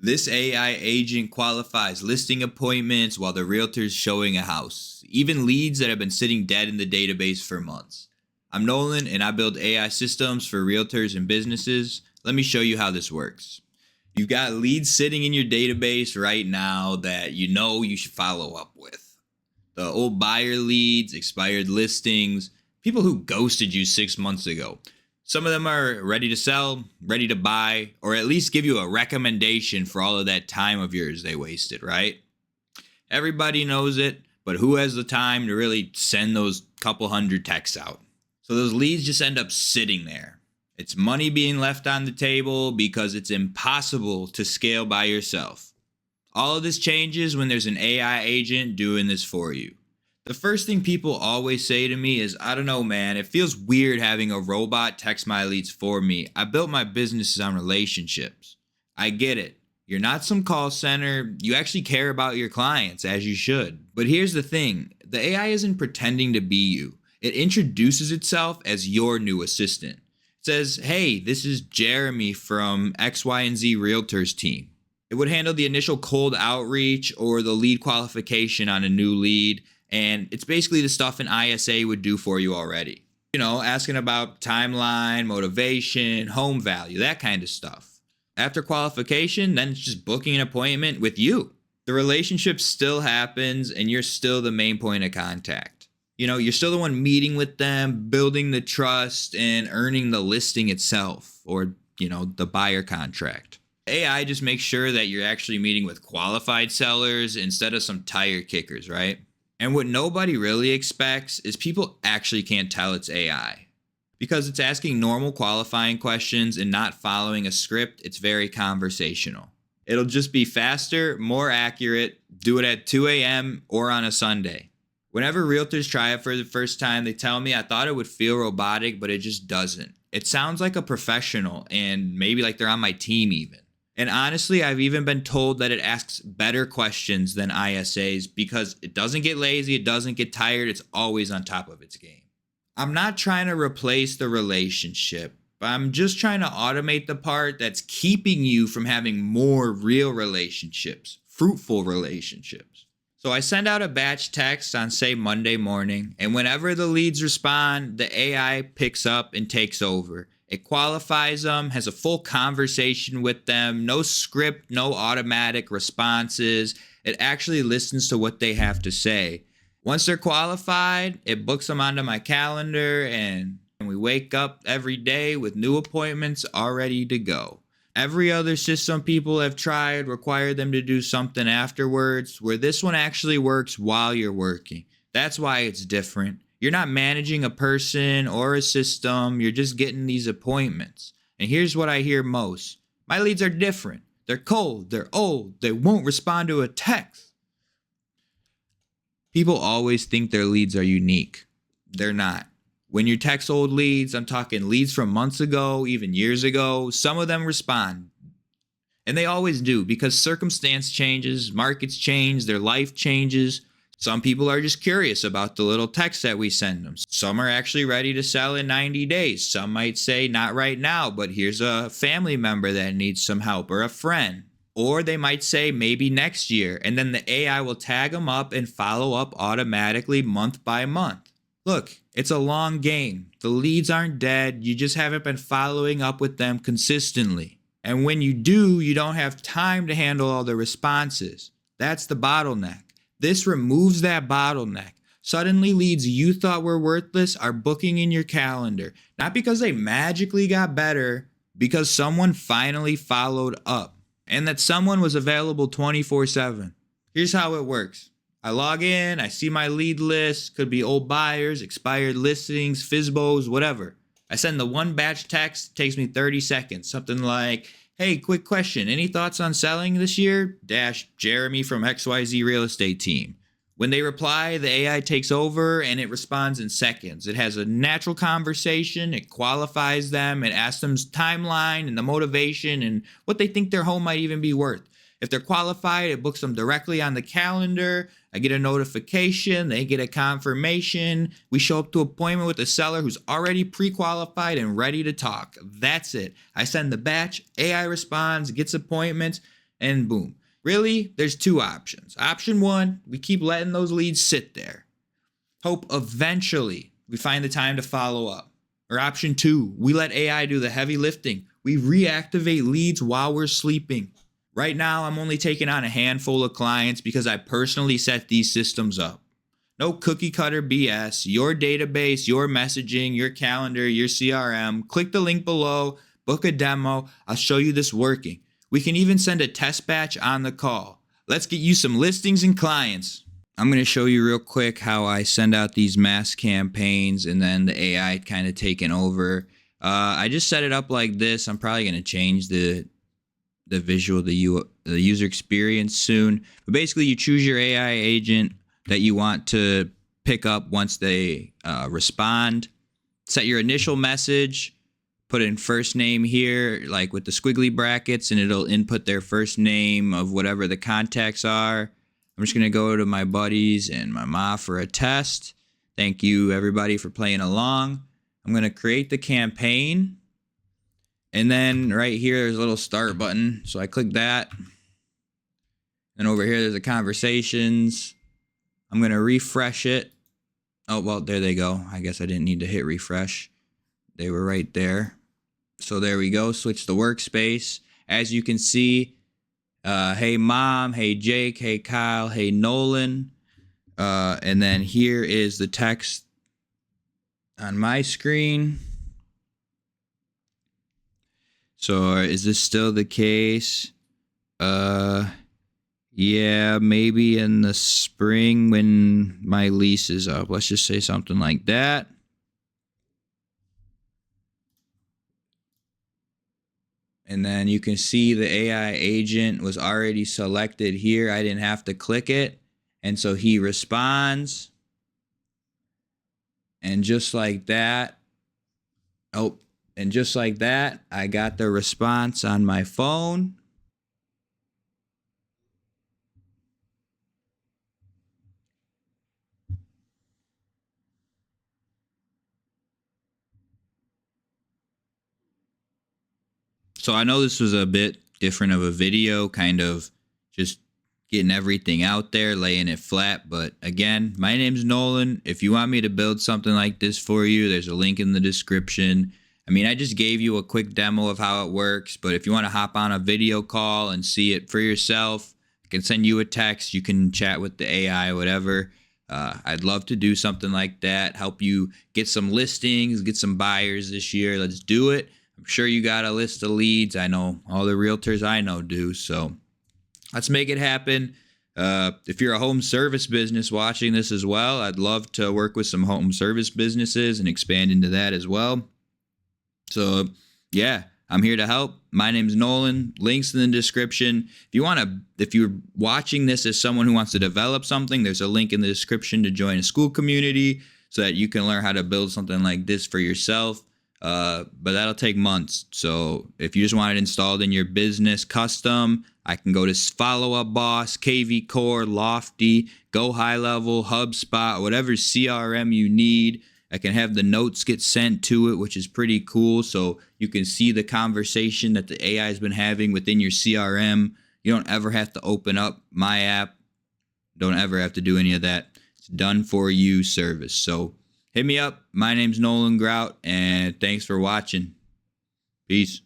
This AI agent qualifies listing appointments while the realtor's showing a house, even leads that have been sitting dead in the database for months. I'm Nolan and I build AI systems for realtors and businesses. Let me show you how this works. You've got leads sitting in your database right now that you should follow up with. The old buyer leads, expired listings, people who ghosted you 6 months ago. Some of them are ready to sell, ready to buy, or at least give you a recommendation for all of that time of yours they wasted, right? Everybody knows it, but who has the time to really send those couple hundred texts out? So those leads just end up sitting there. It's money being left on the table because it's impossible to scale by yourself. All of this changes when there's an AI agent doing this for you. The first thing people always say to me is, I don't know, man, it feels weird having a robot text my leads for me. I built my businesses on relationships. I get it. You're not some call center. You actually care about your clients, as you should. But here's the thing. The AI isn't pretending to be you. It introduces itself as your new assistant. It says, hey, this is Jeremy from X, Y, and Z Realtors team. It would handle the initial cold outreach or the lead qualification on a new lead. And it's basically the stuff an ISA would do for you already. Asking about timeline, motivation, home value, that kind of stuff. After qualification, then it's just booking an appointment with you. The relationship still happens and you're still the main point of contact. You're still the one meeting with them, building the trust and earning the listing itself or, the buyer contract. AI just makes sure that you're actually meeting with qualified sellers instead of some tire kickers, right? And what nobody really expects is people actually can't tell it's AI. Because it's asking normal qualifying questions and not following a script, it's very conversational. It'll just be faster, more accurate, do it at 2 a.m. or on a Sunday. Whenever realtors try it for the first time, they tell me I thought it would feel robotic, but it just doesn't. It sounds like a professional and maybe like they're on my team even. And honestly, I've even been told that it asks better questions than ISAs because it doesn't get lazy, it doesn't get tired, it's always on top of its game. I'm not trying to replace the relationship, but I'm just trying to automate the part that's keeping you from having more real relationships, fruitful relationships. So I send out a batch text on, say, Monday morning, and whenever the leads respond, the AI picks up and takes over. It qualifies them, has a full conversation with them, no script, no automatic responses. It actually listens to what they have to say. Once they're qualified, it books them onto my calendar and we wake up every day with new appointments all ready to go. Every other system people have tried required them to do something afterwards, where this one actually works while you're working. That's why it's different. You're not managing a person or a system. You're just getting these appointments. And here's what I hear most. My leads are different. They're cold. They're old. They won't respond to a text. People always think their leads are unique. They're not. When you text old leads, I'm talking leads from months ago, even years ago, some of them respond. And they always do because circumstance changes, markets change, their life changes. Some people are just curious about the little text that we send them. Some are actually ready to sell in 90 days. Some might say, not right now, but here's a family member that needs some help or a friend. Or they might say maybe next year, and then the AI will tag them up and follow up automatically month by month. Look, it's a long game. The leads aren't dead. You just haven't been following up with them consistently. And when you do, you don't have time to handle all the responses. That's the bottleneck. This removes that bottleneck. Suddenly, leads you thought were worthless are booking in your calendar. Not because they magically got better, because someone finally followed up. And that someone was available 24/7. Here's how it works. I log in, I see my lead list, could be old buyers, expired listings, FSBOs, whatever. I send the one batch text, takes me 30 seconds. Something like, hey, quick question. Any thoughts on selling this year? Jeremy from XYZ Real Estate Team. When they reply, the AI takes over and it responds in seconds. It has a natural conversation. It qualifies them. It asks them timeline and the motivation and what they think their home might even be worth. If they're qualified, it books them directly on the calendar. I get a notification. They get a confirmation. We show up to appointment with a seller who's already pre-qualified and ready to talk. That's it. I send the batch. AI responds, gets appointments. and boom. Really, there's two options. Option one, we keep letting those leads sit there. Hope eventually we find the time to follow up. Or option two, we let AI do the heavy lifting. We reactivate leads while we're sleeping. Right now, I'm only taking on a handful of clients because I personally set these systems up. No cookie cutter BS. Your database, your messaging, your calendar, your CRM. Click the link below, book a demo. I'll show you this working. We can even send a test batch on the call. Let's get you some listings and clients. I'm going to show you real quick how I send out these mass campaigns and then the AI kind of taking over. I just set it up like this. I'm probably going to change the visual, the user experience soon. But basically, you choose your AI agent that you want to pick up once they respond. Set your initial message. Put in first name here, like with the squiggly brackets, and it'll input their first name of whatever the contacts are. I'm just going to go to my buddies and my ma for a test. Thank you, everybody, for playing along. I'm going to create the campaign. And then right here, there's a little start button. So I click that. And over here, there's the conversations. I'm going to refresh it. Oh, well, there they go. I guess I didn't need to hit refresh. They were right there. So there we go. Switch the workspace. As you can see, hey, Mom. Hey, Jake. Hey, Kyle. Hey, Nolan. And then here is the text on my screen. So is this still the case? Yeah, maybe in the spring when my lease is up. Let's just say something like that. And then you can see the AI agent was already selected here. I didn't have to click it. And so he responds. And just like that, and just like that, I got the response on my phone. So I know this was a bit different of a video, kind of just getting everything out there, laying it flat. But again, my name's Nolan. If you want me to build something like this for you, there's a link in the description. I mean, I just gave you a quick demo of how it works, but if you want to hop on a video call and see it for yourself, I can send you a text. You can chat with the AI, whatever. I'd love to do something like that, help you get some listings, get some buyers this year. Let's do it. I'm sure you got a list of leads. I know all the realtors I know do. So let's make it happen. If you're a home service business watching this as well, I'd love to work with some home service businesses and expand into that as well. So yeah, I'm here to help. My name's Nolan. Links in the description. If you're watching this as someone who wants to develop something, there's a link in the description to join a school community so that you can learn how to build something like this for yourself. But that'll take months. So if you just want it installed in your business custom, I can go to Follow Up Boss, KV Core, Lofty, Go High Level, HubSpot, whatever CRM you need. I can have the notes get sent to it, which is pretty cool. So you can see the conversation that the AI has been having within your CRM. You don't ever have to open up my app. Don't ever have to do any of that. It's done for you service. So hit me up. My name's Nolan Grout, and thanks for watching. Peace.